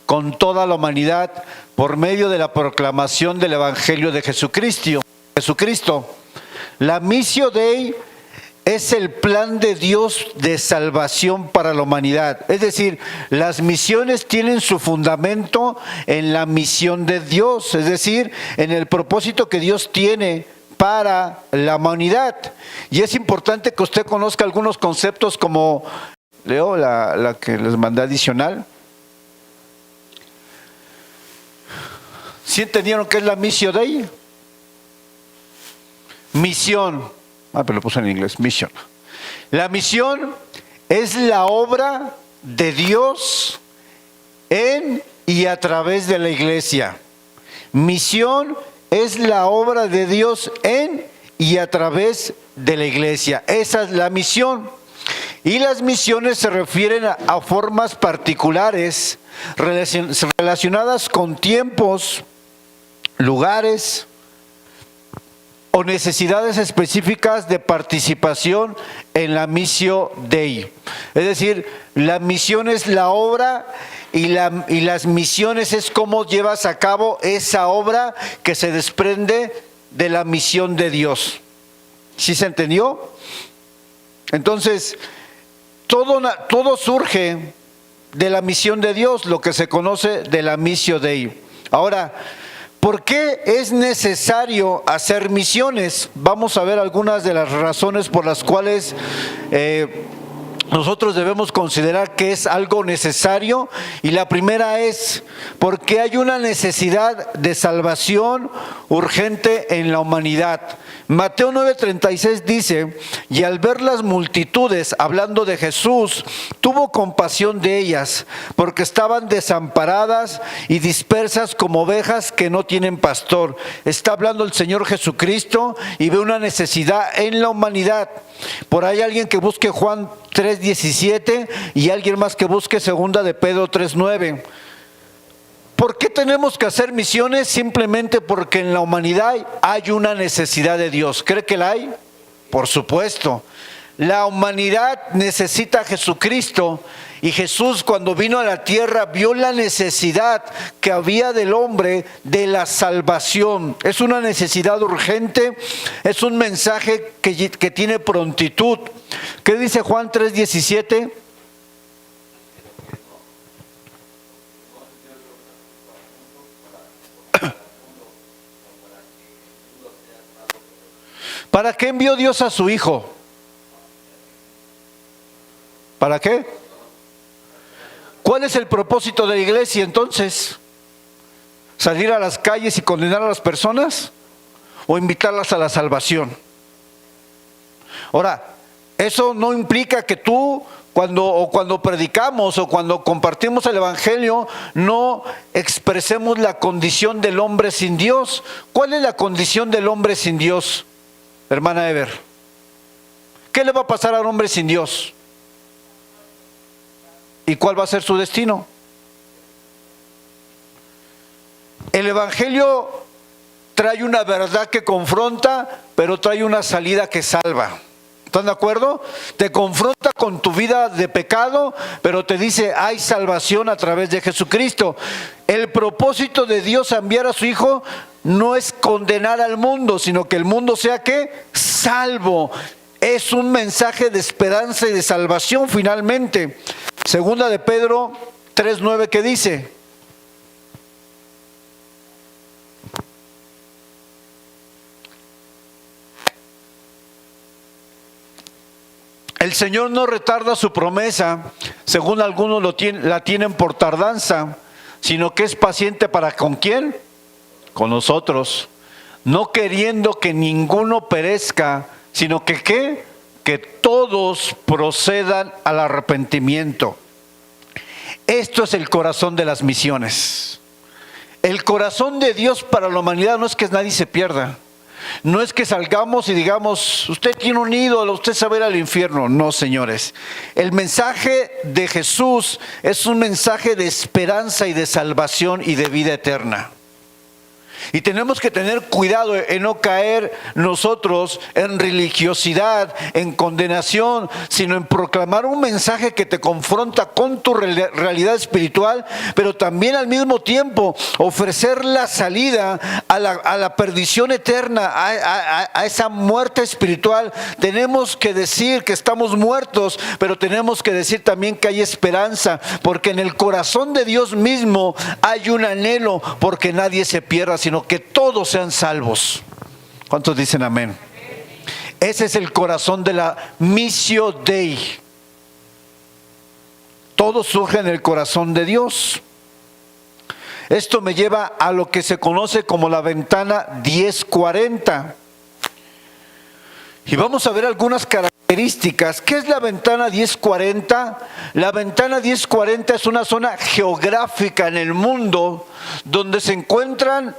con toda la humanidad por medio de la proclamación del Evangelio de Jesucristo. La Missio Dei es el plan de Dios de salvación para la humanidad. Es decir, las misiones tienen su fundamento en la misión de Dios, es decir, en el propósito que Dios tiene para la humanidad. Y es importante que usted conozca algunos conceptos como, leo la que les mandé adicional. ¿Sí entendieron qué es la Missio Dei? Misión. Pero lo puse en inglés, mission. La misión es la obra de Dios en y a través de la iglesia. Misión es la obra de Dios en y a través de la iglesia. Esa es la misión. Y las misiones se refieren a formas particulares relacionadas con tiempos, lugares o necesidades específicas de participación en la Missio Dei. Es decir, la misión es la obra y las misiones es cómo llevas a cabo esa obra que se desprende de la misión de Dios. ¿Sí se entendió? Entonces, todo surge de la misión de Dios, lo que se conoce de la Missio Dei. Ahora, ¿por qué es necesario hacer misiones? Vamos a ver algunas de las razones por las cuales nosotros debemos considerar que es algo necesario. Y la primera es porque hay una necesidad de salvación urgente en la humanidad. Mateo 9:36 dice: y al ver las multitudes, hablando de Jesús, tuvo compasión de ellas, porque estaban desamparadas y dispersas como ovejas que no tienen pastor. Está hablando el Señor Jesucristo y ve una necesidad en la humanidad. Por ahí alguien que busque Juan 3:17 y alguien más que busque 2 de Pedro 3:9. ¿Por qué tenemos que hacer misiones? Simplemente porque en la humanidad hay una necesidad de Dios. ¿Cree que la hay? Por supuesto. La humanidad necesita a Jesucristo. Y Jesús, cuando vino a la tierra, vio la necesidad que había del hombre de la salvación. Es una necesidad urgente, es un mensaje que tiene prontitud. ¿Qué dice Juan 3:17? ¿Para qué envió Dios a su Hijo? ¿Para qué? ¿Cuál es el propósito de la iglesia entonces? ¿Salir a las calles y condenar a las personas? ¿O invitarlas a la salvación? Ahora, eso no implica que tú, cuando predicamos o cuando compartimos el Evangelio, no expresemos la condición del hombre sin Dios. ¿Cuál es la condición del hombre sin Dios, hermana Ever? ¿Qué le va a pasar al hombre sin Dios? ¿Y cuál va a ser su destino? El Evangelio trae una verdad que confronta, pero trae una salida que salva. ¿Están de acuerdo? Te confronta con tu vida de pecado, pero te dice, hay salvación a través de Jesucristo. El propósito de Dios a enviar a su Hijo no es condenar al mundo, sino que el mundo sea, ¿qué? Salvo. Es un mensaje de esperanza y de salvación finalmente. 2 de Pedro 3:9, ¿qué dice? El Señor no retarda su promesa, según algunos la tienen por tardanza, sino que es paciente para ¿con quién? Con nosotros, no queriendo que ninguno perezca, sino que ¿qué? Que todos procedan al arrepentimiento. Esto es el corazón de las misiones. El corazón de Dios para la humanidad no es que nadie se pierda. No es que salgamos y digamos, usted tiene un ídolo, usted se va a ir al infierno. No, señores. El mensaje de Jesús es un mensaje de esperanza y de salvación y de vida eterna. Y tenemos que tener cuidado en no caer nosotros en religiosidad, en condenación, sino en proclamar un mensaje que te confronta con tu realidad espiritual, pero también al mismo tiempo ofrecer la salida a la perdición eterna, a esa muerte espiritual. Tenemos que decir que estamos muertos, pero tenemos que decir también que hay esperanza, porque en el corazón de Dios mismo hay un anhelo porque nadie se pierda, sino que todos sean salvos. ¿Cuántos dicen amén? Ese es el corazón de la Missio Dei. Todo surge en el corazón de Dios. Esto me lleva a lo que se conoce como la ventana 1040. Y vamos a ver algunas características. ¿Qué es la ventana 1040? La ventana 1040 es una zona geográfica en el mundo donde se encuentran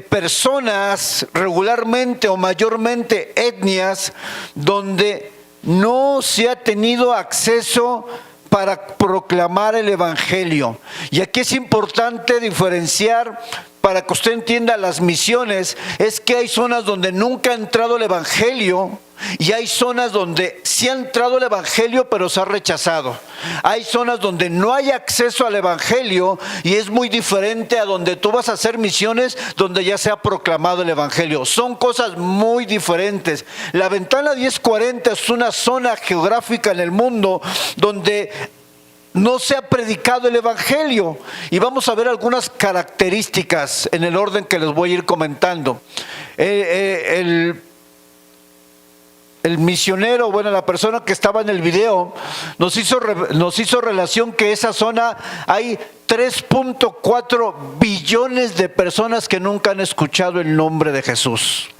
personas, regularmente o mayormente etnias, donde no se ha tenido acceso para proclamar el Evangelio. Y aquí es importante diferenciar, para que usted entienda las misiones, es que hay zonas donde nunca ha entrado el Evangelio y hay zonas donde sí ha entrado el Evangelio pero se ha rechazado. Hay zonas donde no hay acceso al Evangelio y es muy diferente a donde tú vas a hacer misiones donde ya se ha proclamado el Evangelio. Son cosas muy diferentes. La ventana 1040 es una zona geográfica en el mundo donde no se ha predicado el Evangelio. Y vamos a ver algunas características en el orden que les voy a ir comentando. El misionero, bueno, la persona que estaba en el video, nos hizo relación que esa zona hay 3.4 billones de personas que nunca han escuchado el nombre de Jesús.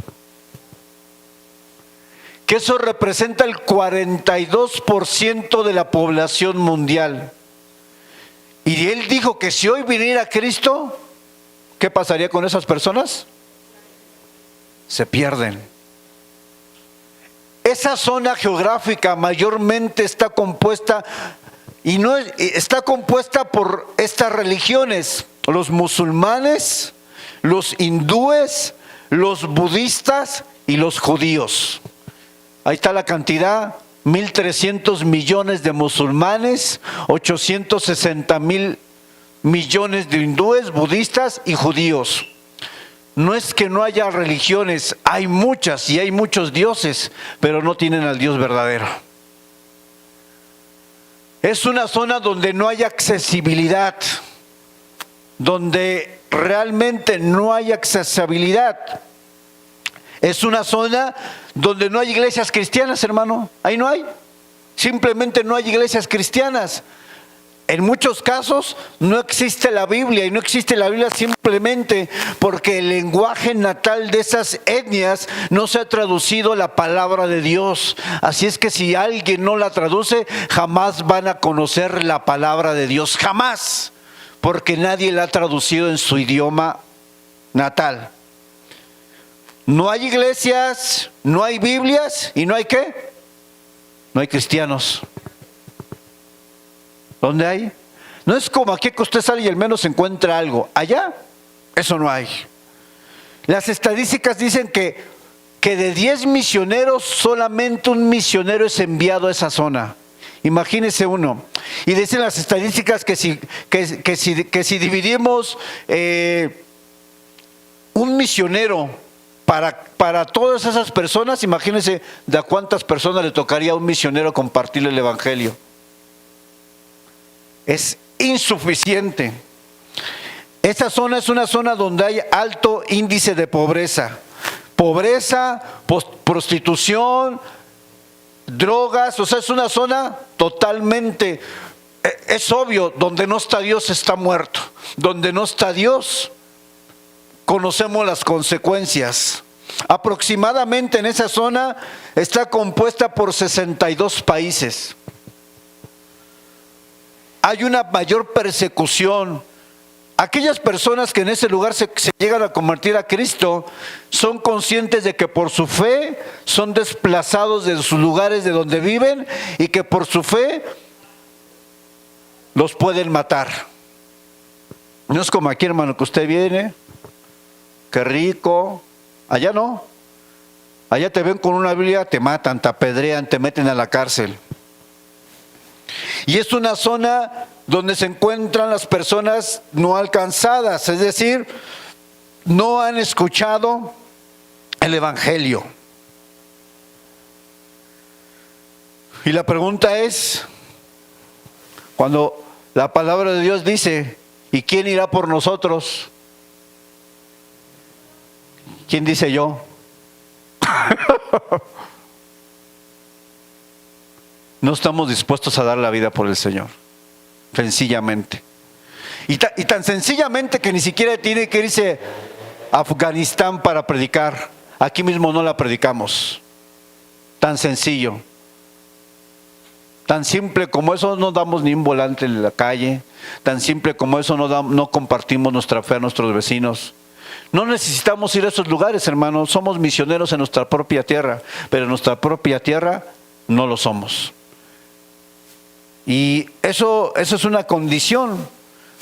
Que eso representa el 42% de la población mundial. Y él dijo que si hoy viniera Cristo, ¿qué pasaría con esas personas? Se pierden. Esa zona geográfica mayormente está compuesta está compuesta por estas religiones: los musulmanes, los hindúes, los budistas y los judíos. Ahí está la cantidad: 1.300 millones de musulmanes, 860 mil millones de hindúes, budistas y judíos. No es que no haya religiones, hay muchas y hay muchos dioses, pero no tienen al Dios verdadero. Es una zona donde no hay accesibilidad, donde realmente no hay accesibilidad. Es una zona donde no hay iglesias cristianas, hermano. Ahí no hay. Simplemente no hay iglesias cristianas. En muchos casos no existe la Biblia, y no existe la Biblia simplemente porque el lenguaje natal de esas etnias no se ha traducido a la palabra de Dios. Así es que si alguien no la traduce, jamás van a conocer la palabra de Dios. Jamás. Porque nadie la ha traducido en su idioma natal. No hay iglesias, no hay Biblias y no hay ¿qué? No hay cristianos. ¿Dónde hay? No es como aquí que usted sale y al menos encuentra algo. Allá, eso no hay. Las estadísticas dicen que de 10 misioneros, solamente un misionero es enviado a esa zona. Imagínese uno. Y dicen las estadísticas que si dividimos un misionero para todas esas personas, imagínense de a cuántas personas le tocaría a un misionero compartir el Evangelio. Es insuficiente. Esta zona es una zona donde hay alto índice de pobreza. Pobreza, prostitución, drogas. O sea, es una zona totalmente, es obvio, donde no está Dios está muerto. Donde no está Dios, conocemos las consecuencias. Aproximadamente en esa zona está compuesta por 62 países. Hay una mayor persecución. Aquellas personas que en ese lugar se llegan a convertir a Cristo son conscientes de que por su fe son desplazados de sus lugares de donde viven y que por su fe los pueden matar. No es como aquí, hermano, que usted viene, qué rico. Allá no. Allá te ven con una Biblia, te matan, te apedrean, te meten a la cárcel. Y es una zona donde se encuentran las personas no alcanzadas, es decir, no han escuchado el Evangelio. Y la pregunta es, cuando la palabra de Dios dice, ¿y quién irá por nosotros? ¿Quién dice yo? No estamos dispuestos a dar la vida por el Señor, sencillamente. Y tan sencillamente que ni siquiera tiene que irse a Afganistán para predicar. Aquí mismo no la predicamos. Tan sencillo. Tan simple como eso, no damos ni un volante en la calle. Tan simple como eso, no compartimos nuestra fe a nuestros vecinos. No necesitamos ir a esos lugares, hermanos. Somos misioneros en nuestra propia tierra, pero en nuestra propia tierra no lo somos. Y eso es una condición.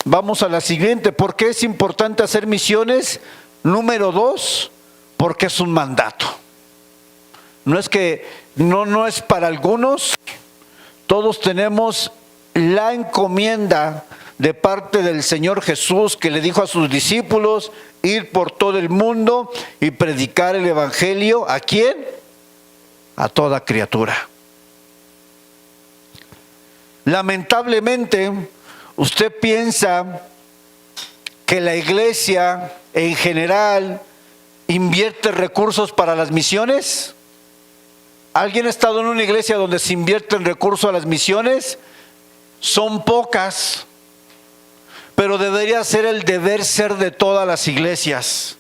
Vamos a la siguiente. ¿Por qué es importante hacer misiones? Número 2, porque es un mandato. No es para algunos. Todos tenemos la encomienda de parte del Señor Jesús, que le dijo a sus discípulos: ir por todo el mundo y predicar el Evangelio. ¿A quién? A toda criatura. Lamentablemente, usted piensa que la iglesia en general invierte recursos para las misiones. ¿Alguien ha estado en una iglesia donde se invierten recursos a las misiones? Son pocas, pero debería ser el deber ser de todas las iglesias.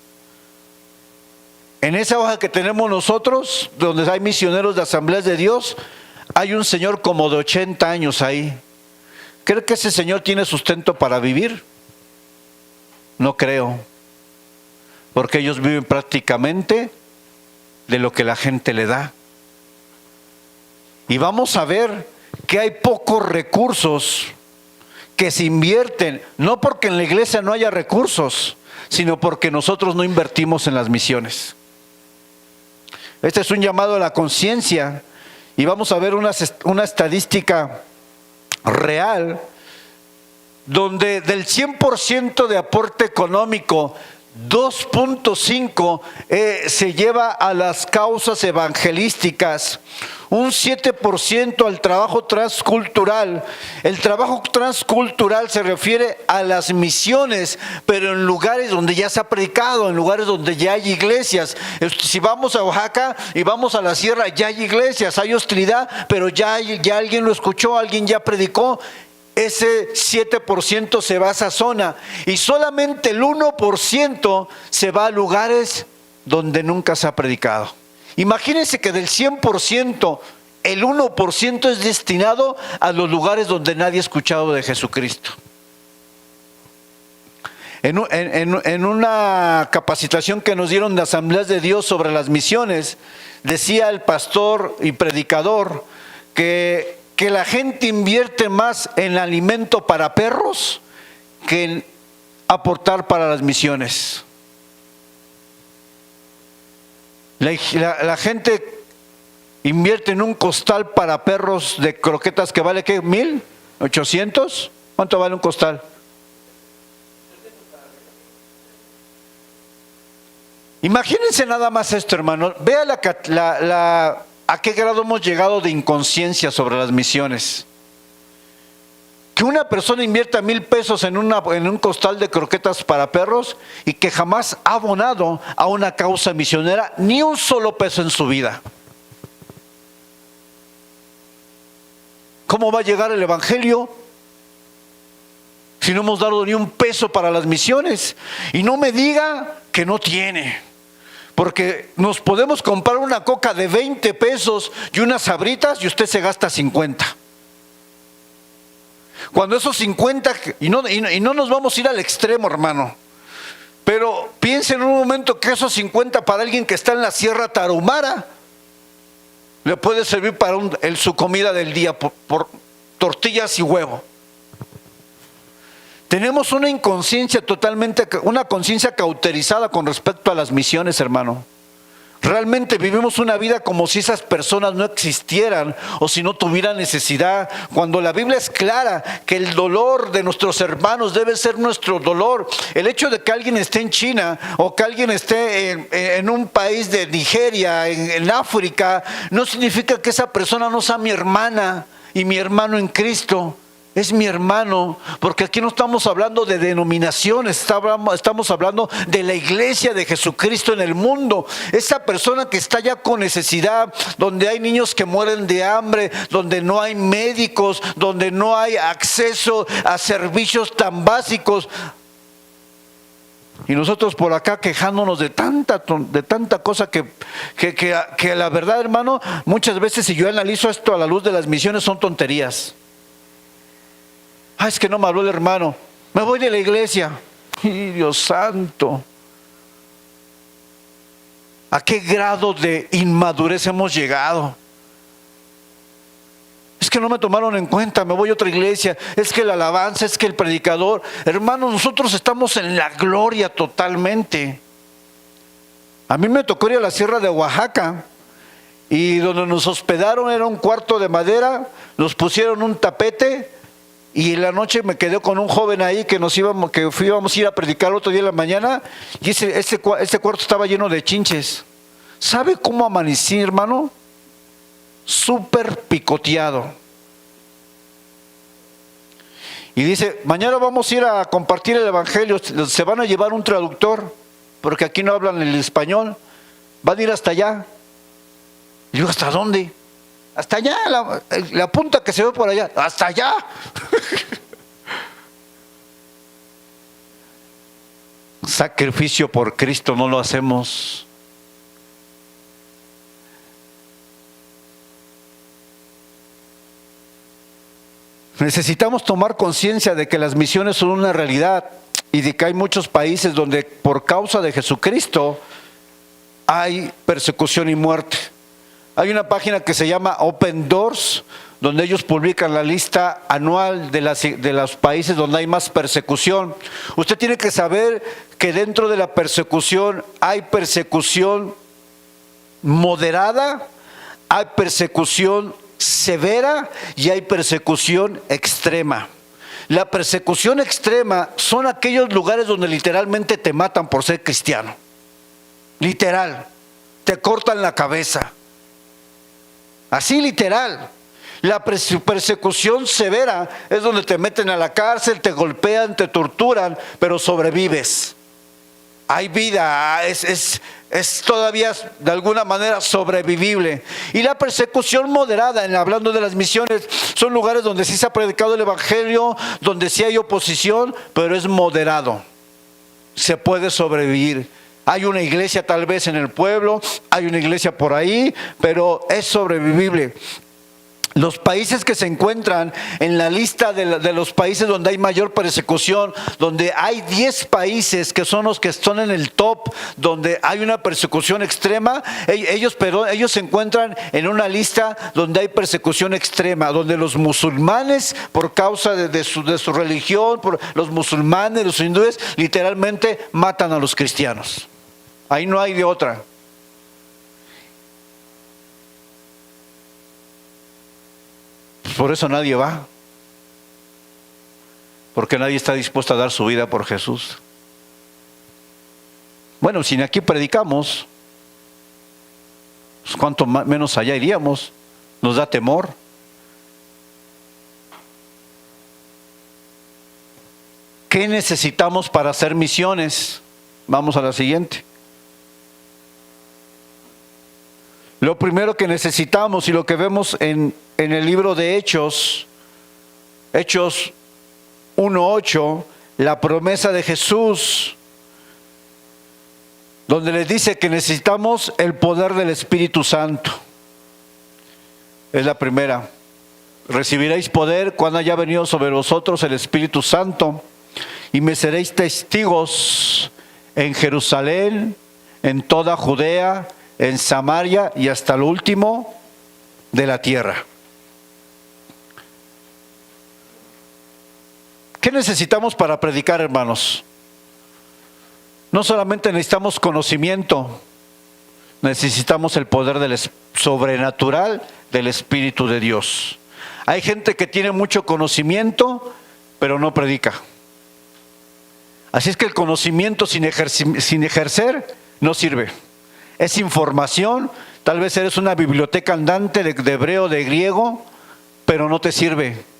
En esa hoja que tenemos nosotros, donde hay misioneros de Asambleas de Dios, hay un señor como de 80 años ahí. ¿Cree que ese señor tiene sustento para vivir? No creo, porque ellos viven prácticamente de lo que la gente le da. Y vamos a ver que hay pocos recursos que se invierten, no porque en la iglesia no haya recursos, sino porque nosotros no invertimos en las misiones. Este es un llamado a la conciencia, y vamos a ver una estadística real, donde del 100% de aporte económico, 2.5 se lleva a las causas evangelísticas, un 7% al trabajo transcultural. El trabajo transcultural se refiere a las misiones, pero en lugares donde ya se ha predicado, en lugares donde ya hay iglesias. Si vamos a Oaxaca y vamos a la sierra, ya hay iglesias, hay hostilidad, pero ya alguien lo escuchó, alguien ya predicó. Ese 7% se va a esa zona, y solamente el 1% se va a lugares donde nunca se ha predicado. Imagínense que del 100%, el 1% es destinado a los lugares donde nadie ha escuchado de Jesucristo. En una capacitación que nos dieron de Asambleas de Dios sobre las misiones, decía el pastor y predicador que la gente invierte más en alimento para perros que en aportar para las misiones. La gente invierte en un costal para perros de croquetas que vale, ¿qué? ¿1,800? ¿Cuánto vale un costal? Imagínense nada más esto, hermano. Vea a qué grado hemos llegado de inconsciencia sobre las misiones. Que una persona invierta 1,000 pesos en un costal de croquetas para perros y que jamás ha abonado a una causa misionera ni un solo peso en su vida. ¿Cómo va a llegar el Evangelio si no hemos dado ni un peso para las misiones? Y no me diga que no tiene. Porque nos podemos comprar una coca de 20 pesos y unas sabritas y usted se gasta 50. Cuando esos 50, y no nos vamos a ir al extremo, hermano, pero piensen en un momento que esos 50 para alguien que está en la Sierra Tarahumara le puede servir para su comida del día por tortillas y huevo. Tenemos una inconsciencia totalmente, una conciencia cauterizada con respecto a las misiones, hermano. Realmente vivimos una vida como si esas personas no existieran o si no tuvieran necesidad, cuando la Biblia es clara que el dolor de nuestros hermanos debe ser nuestro dolor. El hecho de que alguien esté en China o que alguien esté en un país de Nigeria, en África, no significa que esa persona no sea mi hermana y mi hermano en Cristo. Es mi hermano, porque aquí no estamos hablando de denominaciones, estamos hablando de la iglesia de Jesucristo en el mundo. Esa persona que está ya con necesidad, donde hay niños que mueren de hambre, donde no hay médicos, donde no hay acceso a servicios tan básicos. Y nosotros por acá quejándonos de tanta cosa que la verdad, hermano, muchas veces si yo analizo esto a la luz de las misiones son tonterías. Es que no me habló el hermano, me voy de la iglesia. ¡Y Dios santo! ¿A qué grado de inmadurez hemos llegado? Es que no me tomaron en cuenta, me voy a otra iglesia. Es que la alabanza, es que el predicador. Hermanos, nosotros estamos en la gloria totalmente. A mí me tocó ir a la sierra de Oaxaca y donde nos hospedaron era un cuarto de madera, nos pusieron un tapete. Y en la noche me quedé con un joven ahí que íbamos a ir a predicar el otro día en la mañana. Y ese cuarto estaba lleno de chinches. ¿Sabe cómo amanecí, hermano? Súper picoteado. Y dice, mañana vamos a ir a compartir el evangelio. Se van a llevar un traductor, porque aquí no hablan el español. Van a ir hasta allá. Y digo, ¿hasta dónde? Hasta allá, la punta que se ve por allá, hasta allá. Sacrificio por Cristo no lo hacemos. Necesitamos tomar conciencia de que las misiones son una realidad y de que hay muchos países donde por causa de Jesucristo hay persecución y muerte. Hay una página que se llama Open Doors, donde ellos publican la lista anual de los países donde hay más persecución. Usted tiene que saber que dentro de la persecución hay persecución moderada, hay persecución severa y hay persecución extrema. La persecución extrema son aquellos lugares donde literalmente te matan por ser cristiano. Literal, te cortan la cabeza. Así literal. La persecución severa es donde te meten a la cárcel, te golpean, te torturan, pero sobrevives. Hay vida, es todavía de alguna manera sobrevivible. Y la persecución moderada, hablando de las misiones, son lugares donde sí se ha predicado el evangelio, donde sí hay oposición, pero es moderado. Se puede sobrevivir. Hay una iglesia tal vez en el pueblo, hay una iglesia por ahí, pero es sobrevivible. Los países que se encuentran en la lista de los países donde hay mayor persecución, donde hay 10 países que son los que están en el top, donde hay una persecución extrema, ellos se encuentran en una lista donde hay persecución extrema, donde los musulmanes, por causa de su religión, los musulmanes, los hindúes, literalmente matan a los cristianos. Ahí no hay de otra. Por eso nadie va, porque nadie está dispuesto a dar su vida por Jesús. Bueno, si aquí predicamos, pues cuánto menos allá iríamos. Nos da temor. ¿Qué necesitamos para hacer misiones? Vamos a la siguiente. Lo primero que necesitamos y lo que vemos en el libro de Hechos 1:8, la promesa de Jesús, donde les dice que necesitamos el poder del Espíritu Santo. Es la primera. Recibiréis poder cuando haya venido sobre vosotros el Espíritu Santo, y me seréis testigos en Jerusalén, en toda Judea, en Samaria y hasta lo último de la tierra. ¿Qué necesitamos para predicar, hermanos? No solamente necesitamos conocimiento, necesitamos el poder sobrenatural del Espíritu de Dios. Hay gente que tiene mucho conocimiento, pero no predica. Así es que el conocimiento sin ejercer no sirve. Es información, tal vez eres una biblioteca andante de hebreo, de griego, pero no te sirve.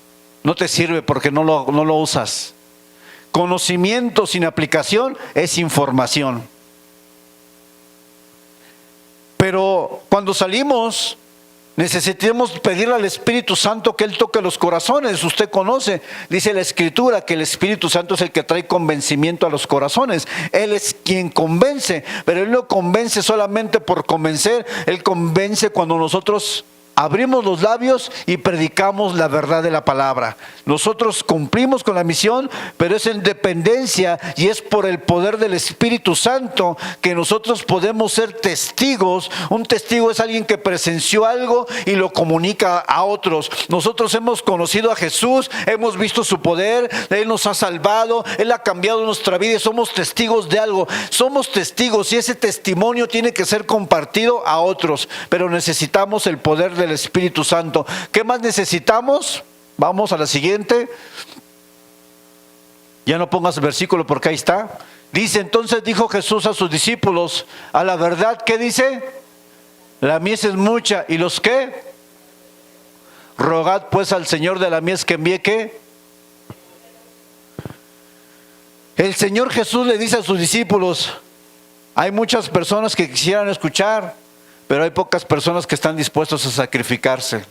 No te sirve porque no lo usas. Conocimiento sin aplicación es información. Pero cuando salimos, necesitamos pedirle al Espíritu Santo que Él toque los corazones. Usted conoce, dice la Escritura, que el Espíritu Santo es el que trae convencimiento a los corazones. Él es quien convence, pero Él no convence solamente por convencer. Él convence cuando nosotros abrimos los labios y predicamos la verdad de la palabra. Nosotros cumplimos con la misión, pero es en dependencia y es por el poder del Espíritu Santo que nosotros podemos ser testigos. Un testigo es alguien que presenció algo y lo comunica a otros. Nosotros hemos conocido a Jesús, hemos visto su poder, Él nos ha salvado, Él ha cambiado nuestra vida y somos testigos de algo. Somos testigos y ese testimonio tiene que ser compartido a otros, pero necesitamos el poder del Espíritu Santo. ¿Qué más necesitamos? Vamos a la siguiente. Ya no pongas el versículo porque ahí está. Dice: entonces dijo Jesús a sus discípulos, a la verdad, ¿qué dice? La mies es mucha, ¿y los qué? Rogad pues al Señor de la mies que envíe, ¿qué? El Señor Jesús le dice a sus discípulos: hay muchas personas que quisieran escuchar, pero hay pocas personas que están dispuestos a sacrificarse.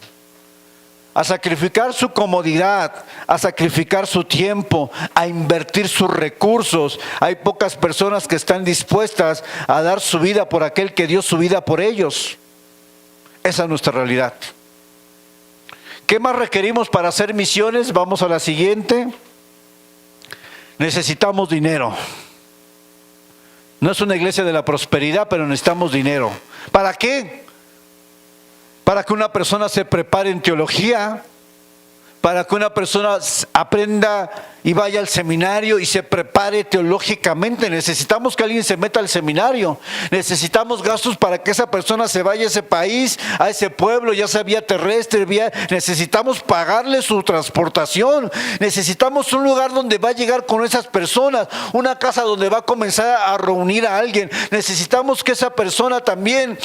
A sacrificar su comodidad, a sacrificar su tiempo, a invertir sus recursos. Hay pocas personas que están dispuestas a dar su vida por aquel que dio su vida por ellos. Esa es nuestra realidad. ¿Qué más requerimos para hacer misiones? Vamos a la siguiente. Necesitamos dinero. No es una iglesia de la prosperidad, pero necesitamos dinero. ¿Para qué? Para que una persona se prepare en teología, para que una persona aprenda y vaya al seminario y se prepare teológicamente. Necesitamos que alguien se meta al seminario. Necesitamos gastos para que esa persona se vaya a ese país, a ese pueblo, ya sea vía terrestre, necesitamos pagarle su transportación. Necesitamos un lugar donde va a llegar con esas personas, una casa donde va a comenzar a reunir a alguien. Necesitamos que esa persona también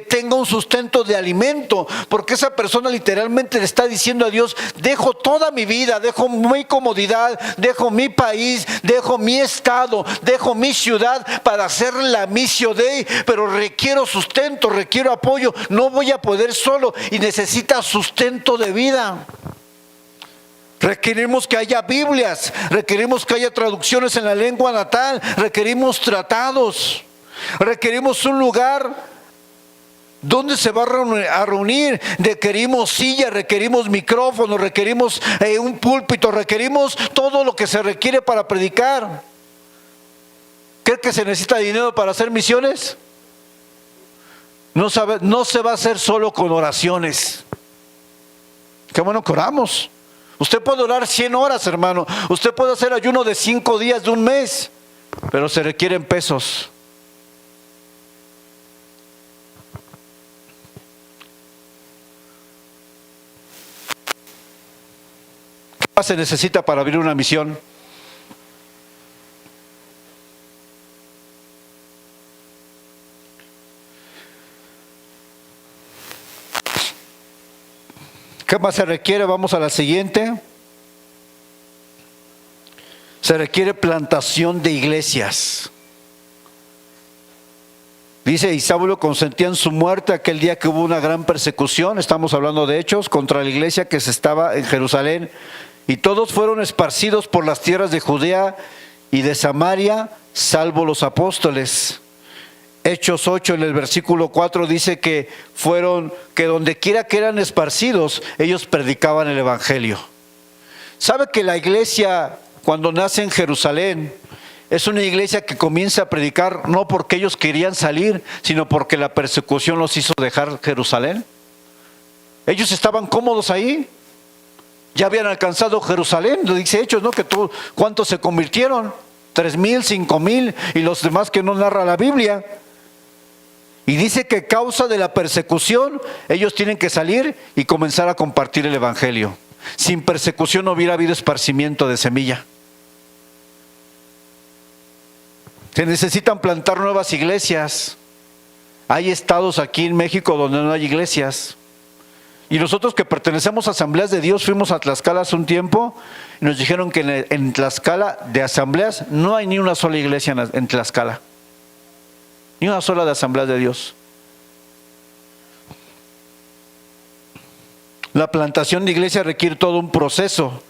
tenga un sustento de alimento, porque esa persona literalmente le está diciendo a Dios: dejo toda mi vida, dejo mi comodidad, dejo mi país, dejo mi estado, dejo mi ciudad para hacer la misión Dei, pero requiero sustento, requiero apoyo, no voy a poder solo, y necesita sustento de vida. Requerimos que haya Biblias, requerimos que haya traducciones en la lengua natal, requerimos tratados, requerimos un lugar ¿dónde se va a reunir? Requerimos sillas, requerimos micrófonos, requerimos un púlpito, requerimos todo lo que se requiere para predicar. ¿Cree que se necesita dinero para hacer misiones? No se va a hacer solo con oraciones. Qué bueno que oramos. Usted puede orar 100 horas, hermano. Usted puede hacer ayuno de 5 días, de un mes, pero se requieren pesos. Se necesita para abrir una misión. ¿Qué más se requiere? Vamos a la siguiente. Se requiere plantación de iglesias. Dice: y Saulo consentía en su muerte aquel día que hubo una gran persecución. Estamos hablando de Hechos, contra la iglesia que se estaba en Jerusalén. Y todos fueron esparcidos por las tierras de Judea y de Samaria, salvo los apóstoles. Hechos 8, en el versículo 4, dice que donde quiera que eran esparcidos, ellos predicaban el evangelio. ¿Sabe que la iglesia, cuando nace en Jerusalén, es una iglesia que comienza a predicar no porque ellos querían salir, sino porque la persecución los hizo dejar Jerusalén? Ellos estaban cómodos ahí. Ya habían alcanzado Jerusalén, lo dice Hechos, ¿no? ¿Cuántos se convirtieron? 3,000, 5,000 y los demás que no narra la Biblia. Y dice que a causa de la persecución, ellos tienen que salir y comenzar a compartir el evangelio. Sin persecución no hubiera habido esparcimiento de semilla. Se necesitan plantar nuevas iglesias. Hay estados aquí en México donde no hay iglesias. Y nosotros que pertenecemos a Asambleas de Dios, fuimos a Tlaxcala hace un tiempo y nos dijeron que en Tlaxcala de asambleas no hay ni una sola iglesia en Tlaxcala. Ni una sola de Asambleas de Dios. La plantación de iglesia requiere todo un proceso,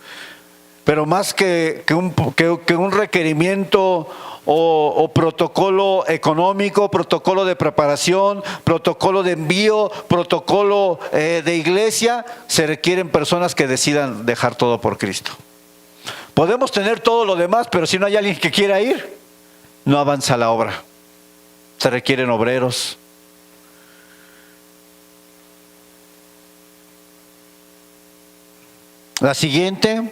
pero más que un requerimiento o protocolo económico, protocolo de preparación, protocolo de envío, protocolo de iglesia, se requieren personas que decidan dejar todo por Cristo. Podemos tener todo lo demás, pero si no hay alguien que quiera ir, no avanza la obra. Se requieren obreros. La siguiente,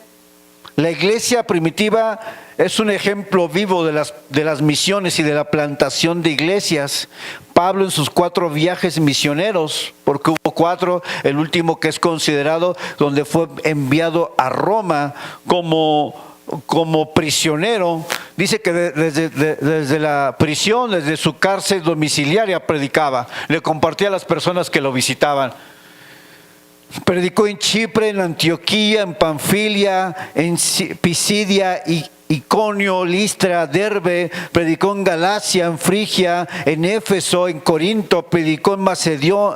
la iglesia primitiva es un ejemplo vivo de las misiones y de la plantación de iglesias. Pablo en sus 4 viajes misioneros, porque hubo 4, el último que es considerado, donde fue enviado a Roma como prisionero, dice que desde la prisión, desde su cárcel domiciliaria predicaba, le compartía a las personas que lo visitaban. Predicó en Chipre, en Antioquía, en Panfilia, en Pisidia, Iconio, Listra, Derbe, predicó en Galacia, en Frigia, en Éfeso, en Corinto, predicó en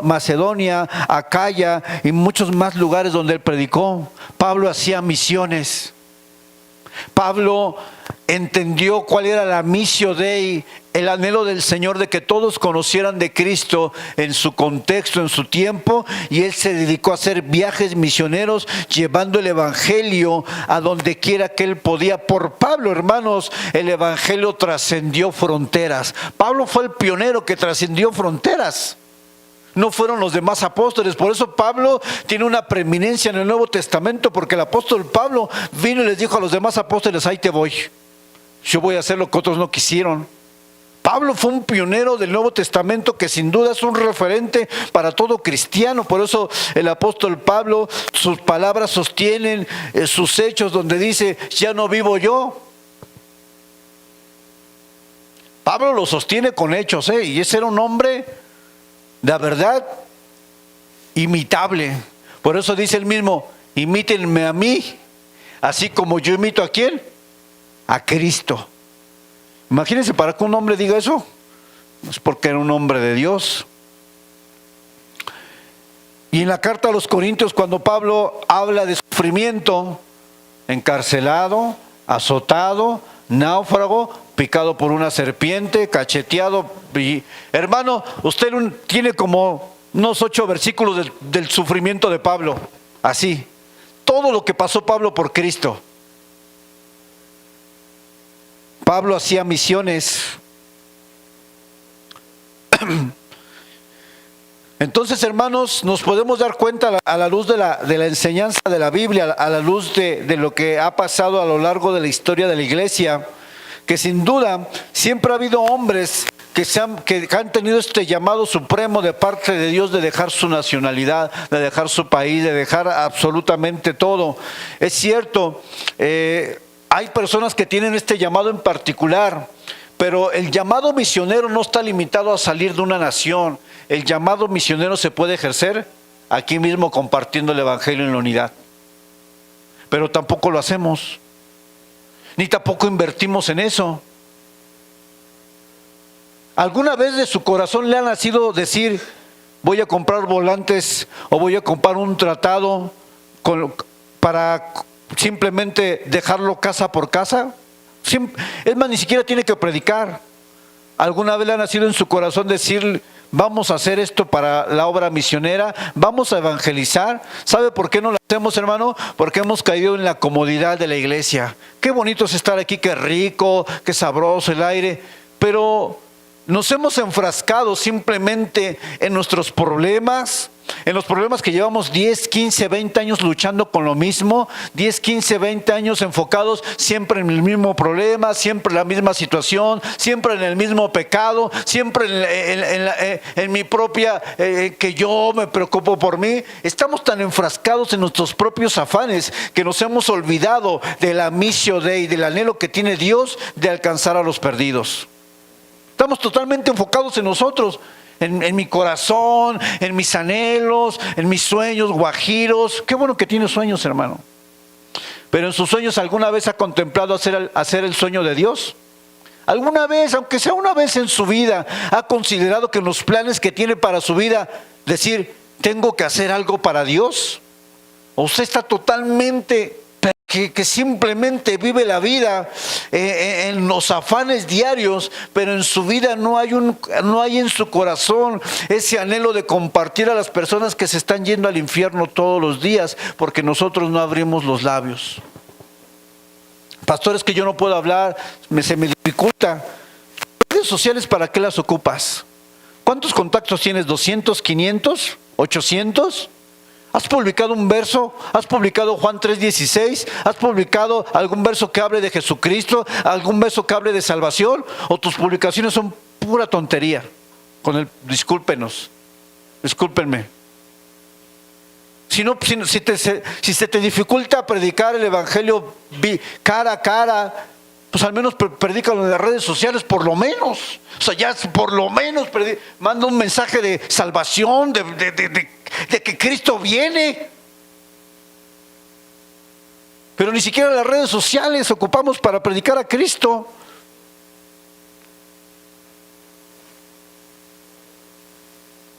Macedonia, Acaya y muchos más lugares donde él predicó. Pablo hacía misiones. Pablo entendió cuál era la missio Dei, el anhelo del Señor de que todos conocieran de Cristo en su contexto, en su tiempo, y él se dedicó a hacer viajes misioneros, llevando el evangelio a donde quiera que él podía. Por Pablo, hermanos, el evangelio trascendió fronteras. Pablo fue el pionero que trascendió fronteras. No fueron los demás apóstoles. Por eso Pablo tiene una preeminencia en el Nuevo Testamento, porque el apóstol Pablo vino y les dijo a los demás apóstoles: ahí te voy, yo voy a hacer lo que otros no quisieron. Pablo fue un pionero del Nuevo Testamento que sin duda es un referente para todo cristiano. Por eso el apóstol Pablo, sus palabras sostienen sus hechos, donde dice: ya no vivo yo. Pablo lo sostiene con hechos, y ese era un hombre, la verdad, imitable. Por eso dice él mismo: imítenme a mí, así como yo imito ¿a quién? A Cristo. Imagínense, para que un hombre diga eso, es porque era un hombre de Dios. Y en la carta a los Corintios, cuando Pablo habla de sufrimiento, encarcelado, azotado, náufrago, picado por una serpiente, cacheteado. Y, hermano, usted tiene como unos 8 versículos del sufrimiento de Pablo. Así, todo lo que pasó Pablo por Cristo. Pablo hacía misiones. Entonces, hermanos, nos podemos dar cuenta a la luz de la enseñanza de la Biblia, a la luz de lo que ha pasado a lo largo de la historia de la iglesia, que sin duda siempre ha habido hombres que han tenido este llamado supremo de parte de Dios de dejar su nacionalidad, de dejar su país, de dejar absolutamente todo. Es cierto, hay personas que tienen este llamado en particular, pero el llamado misionero no está limitado a salir de una nación. El llamado misionero se puede ejercer aquí mismo compartiendo el evangelio en la unidad. Pero tampoco lo hacemos, ni tampoco invertimos en eso. ¿Alguna vez de su corazón le ha nacido decir: voy a comprar volantes o voy a comprar un tratado para simplemente dejarlo casa por casa? Es más, ni siquiera tiene que predicar. ¿Alguna vez le ha nacido en su corazón decir: vamos a hacer esto para la obra misionera, vamos a evangelizar? ¿Sabe por qué no lo hacemos, hermano? Porque hemos caído en la comodidad de la iglesia. Qué bonito es estar aquí, qué rico, qué sabroso el aire, pero nos hemos enfrascado simplemente en nuestros problemas, En los problemas que llevamos 10, 15, 20 años luchando con lo mismo, 10, 15, 20 años enfocados siempre en el mismo problema, siempre en la misma situación, siempre en el mismo pecado, siempre en mi propia, que yo me preocupo por mí. Estamos tan enfrascados en nuestros propios afanes que nos hemos olvidado de la missio Dei, del anhelo que tiene Dios de alcanzar a los perdidos. Estamos totalmente enfocados en nosotros. En mi corazón, en mis anhelos, en mis sueños guajiros. Qué bueno que tiene sueños, hermano. Pero en sus sueños, ¿alguna vez ha contemplado hacer el sueño de Dios? ¿Alguna vez, aunque sea una vez en su vida, ha considerado que en los planes que tiene para su vida, decir, tengo que hacer algo para Dios? ¿O usted está totalmente que simplemente vive la vida en los afanes diarios, pero en su vida no hay en su corazón ese anhelo de compartir a las personas que se están yendo al infierno todos los días, porque nosotros no abrimos los labios? Pastor, es que yo no puedo hablar, se me dificulta. ¿Las redes sociales para qué las ocupas? ¿Cuántos contactos tienes? ¿200, 500, 800? ¿Has publicado un verso? ¿Has publicado Juan 3:16? ¿Has publicado algún verso que hable de Jesucristo? ¿Algún verso que hable de salvación? ¿O tus publicaciones son pura tontería? Discúlpenme. Si se te dificulta predicar el evangelio cara a cara, pues al menos predícalo en las redes sociales, por lo menos. O sea, ya por lo menos manda un mensaje de salvación, de que Cristo viene. Pero ni siquiera las redes sociales ocupamos para predicar a Cristo.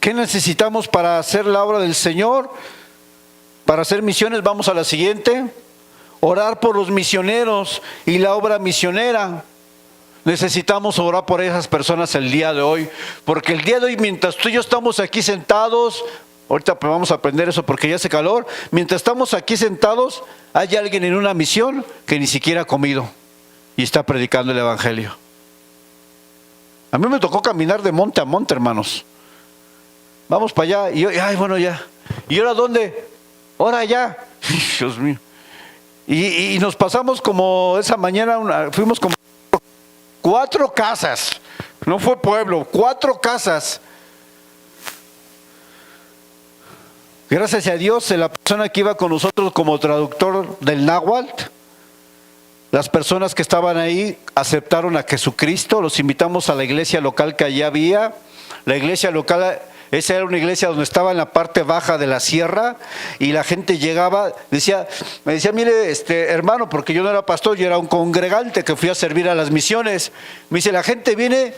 ¿Qué necesitamos para hacer la obra del Señor? Para hacer misiones, vamos a la siguiente. Orar por los misioneros y la obra misionera. Necesitamos orar por esas personas el día de hoy, porque el día de hoy, mientras tú y yo estamos aquí sentados, ahorita vamos a aprender eso porque ya hace calor, mientras estamos aquí sentados, hay alguien en una misión que ni siquiera ha comido y está predicando el evangelio. A mí me tocó caminar de monte a monte, hermanos. Vamos para allá y bueno, ya. ¿Y ahora dónde? Ahora allá. Dios mío. Y nos pasamos como esa mañana, fuimos como 4 casas, no fue pueblo, 4 casas. Gracias a Dios, la persona que iba con nosotros como traductor del náhuatl, las personas que estaban ahí aceptaron a Jesucristo. Los invitamos a la iglesia local que allá había. La iglesia local, esa era una iglesia donde estaba en la parte baja de la sierra, y la gente llegaba, me decía, mire, hermano, porque yo no era pastor, yo era un congregante que fui a servir a las misiones. Me dice, la gente viene,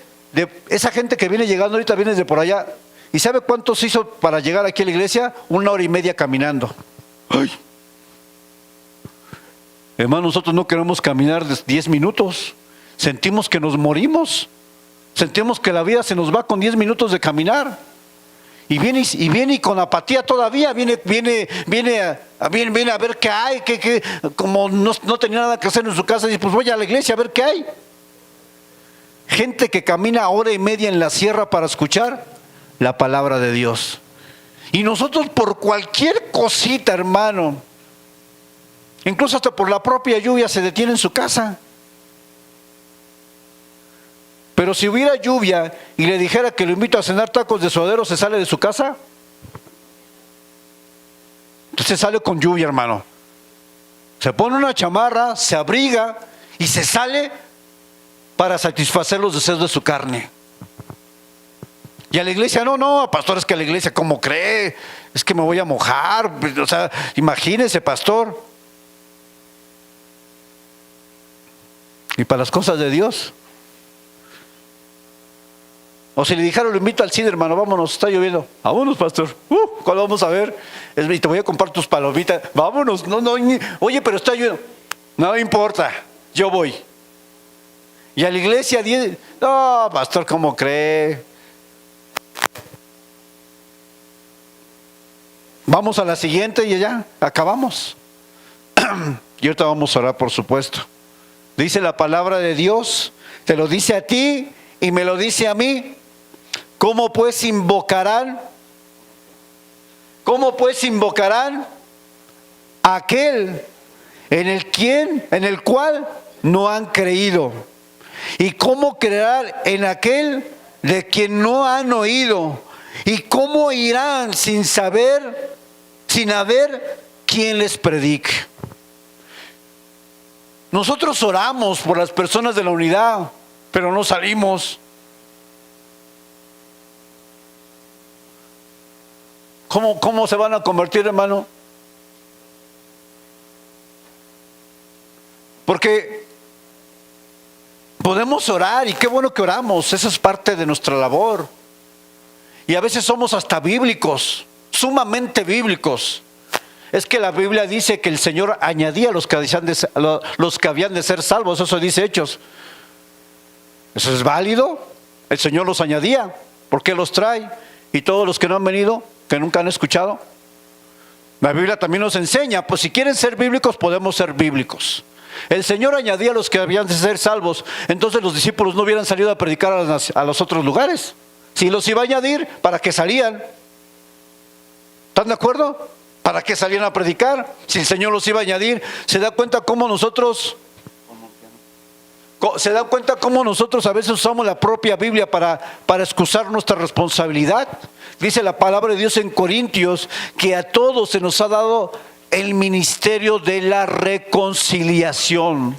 esa gente que viene llegando ahorita viene de por allá. ¿Y sabe cuánto se hizo para llegar aquí a la iglesia? 1 hora y media caminando. ¡Ay! Hermano, nosotros no queremos caminar 10 minutos. Sentimos que nos morimos. Sentimos que la vida se nos va con 10 minutos de caminar. Y viene y con apatía todavía, viene a ver qué hay, como no tenía nada que hacer en su casa, dice, pues voy a la iglesia a ver qué hay. Gente que camina 1 hora y media en la sierra para escuchar la palabra de Dios. Y nosotros por cualquier cosita, hermano, incluso hasta por la propia lluvia, se detiene en su casa. Pero si hubiera lluvia y le dijera que lo invito a cenar tacos de suadero, ¿se sale de su casa? Entonces sale con lluvia, hermano. Se pone una chamarra, se abriga y se sale para satisfacer los deseos de su carne. Y a la iglesia, no, pastor, es que a la iglesia, ¿cómo cree? Es que me voy a mojar. O sea, imagínese, pastor. Y para las cosas de Dios. O si le dijeron, lo invito al cine, hermano, vámonos, está lloviendo. Vámonos, pastor. ¿Cuál vamos a ver? Y te voy a comprar tus palomitas. Vámonos. No, oye, pero está lloviendo. No importa, yo voy. Y a la iglesia, no, pastor, ¿cómo cree? Vamos a la siguiente y ya, acabamos. Y ahorita vamos a orar, por supuesto. Dice la palabra de Dios, te lo dice a ti y me lo dice a mí. ¿Cómo pues invocarán ¿Cómo pues invocarán a aquel en el cual no han creído? ¿Y cómo creerán en aquel de quien no han oído? ¿Y cómo irán sin saber, sin haber quien les predique? Nosotros oramos por las personas de la unidad, pero no salimos. ¿Cómo se van a convertir, hermano? Porque podemos orar, y qué bueno que oramos, esa es parte de nuestra labor. Y a veces somos hasta bíblicos, sumamente bíblicos. Es que la Biblia dice que el Señor añadía a los que habían de ser salvos, eso dice Hechos. ¿Eso es válido? El Señor los añadía. ¿Por qué los trae? Y todos los que no han venido, que nunca han escuchado. La Biblia también nos enseña, pues si quieren ser bíblicos, podemos ser bíblicos. El Señor añadía a los que habían de ser salvos, entonces los discípulos no hubieran salido a predicar a los otros lugares. Si los iba a añadir, ¿para qué salían? ¿Están de acuerdo? ¿Para qué salían a predicar? Si el Señor los iba a añadir, ¿se da cuenta cómo nosotros a veces usamos la propia Biblia para excusar nuestra responsabilidad? Dice la palabra de Dios en Corintios que a todos se nos ha dado el ministerio de la reconciliación.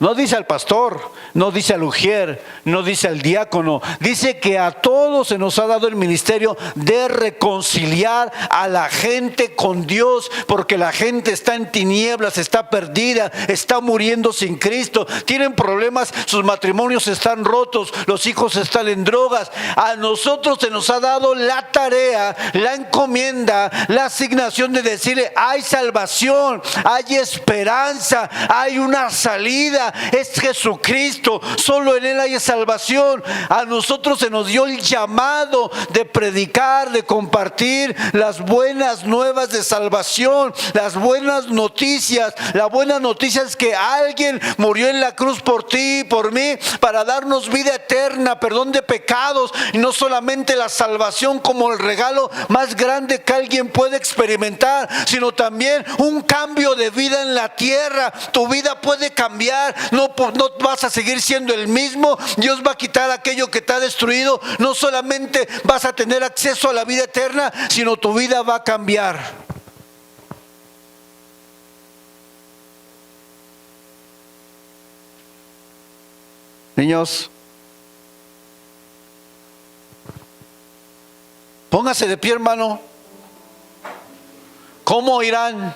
No dice al pastor, no dice al ujier, no dice al diácono. Dice que a todos se nos ha dado el ministerio de reconciliar a la gente con Dios, porque la gente está en tinieblas, está perdida, está muriendo sin Cristo, tienen problemas, sus matrimonios están rotos, los hijos están en drogas. A nosotros se nos ha dado la tarea, la encomienda, la asignación de decirle: hay salvación, hay esperanza, hay una salida. Es Jesucristo, solo en Él hay salvación. A nosotros se nos dio el llamado de predicar, de compartir las buenas nuevas de salvación, las buenas noticias. La buena noticia es que alguien murió en la cruz por ti y por mí para darnos vida eterna, perdón de pecados, y no solamente la salvación como el regalo más grande que alguien puede experimentar, sino también un cambio de vida en la tierra. Tu vida puede cambiar. No vas a seguir siendo el mismo. Dios va a quitar aquello que te ha destruido. No solamente vas a tener acceso a la vida eterna, sino tu vida va a cambiar. Niños, póngase de pie, hermano. ¿Cómo irán?